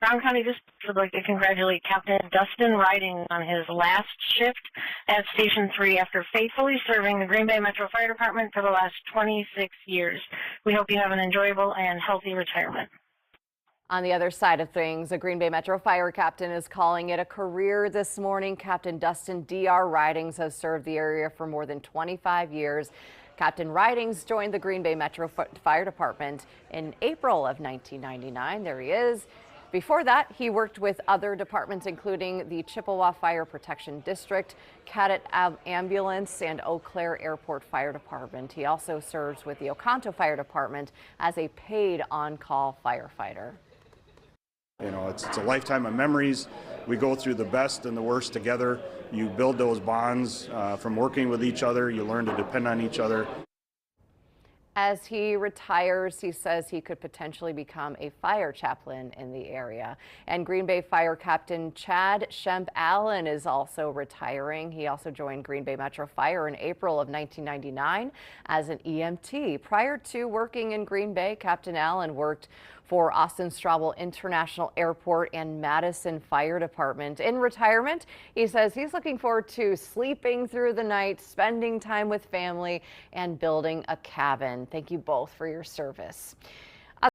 Brown County just would like to congratulate Captain Dustin Riding on his last shift at Station 3 after faithfully serving the Green Bay Metro Fire Department for the last 26 years. We hope you have an enjoyable and healthy retirement. On the other side of things, a Green Bay Metro Fire captain is calling it a career this morning. Captain Dustin D.R. Ridings has served the area for more than 25 years. Captain Ridings joined the Green Bay Metro Fire Department in April of 1999. There he is. Before that, he worked with other departments, including the Chippewa Fire Protection District, Cadet Ambulance, and Eau Claire Airport Fire Department. He also serves with the Oconto Fire Department as a paid on-call firefighter. You know, it's a lifetime of memories. We go through the best and the worst together. You build those bonds from working with each other. You learn to depend on each other. As he retires, he says he could potentially become a fire chaplain in the area. And Green Bay Fire Captain Chad Shemp Allen is also retiring. He also joined Green Bay Metro Fire in April of 1999 as an EMT. Prior to working in Green Bay, Captain Allen worked for Austin Straubel International Airport and Madison Fire Department. In retirement, he says he's looking forward to sleeping through the night, spending time with family, and building a cabin. Thank you both for your service.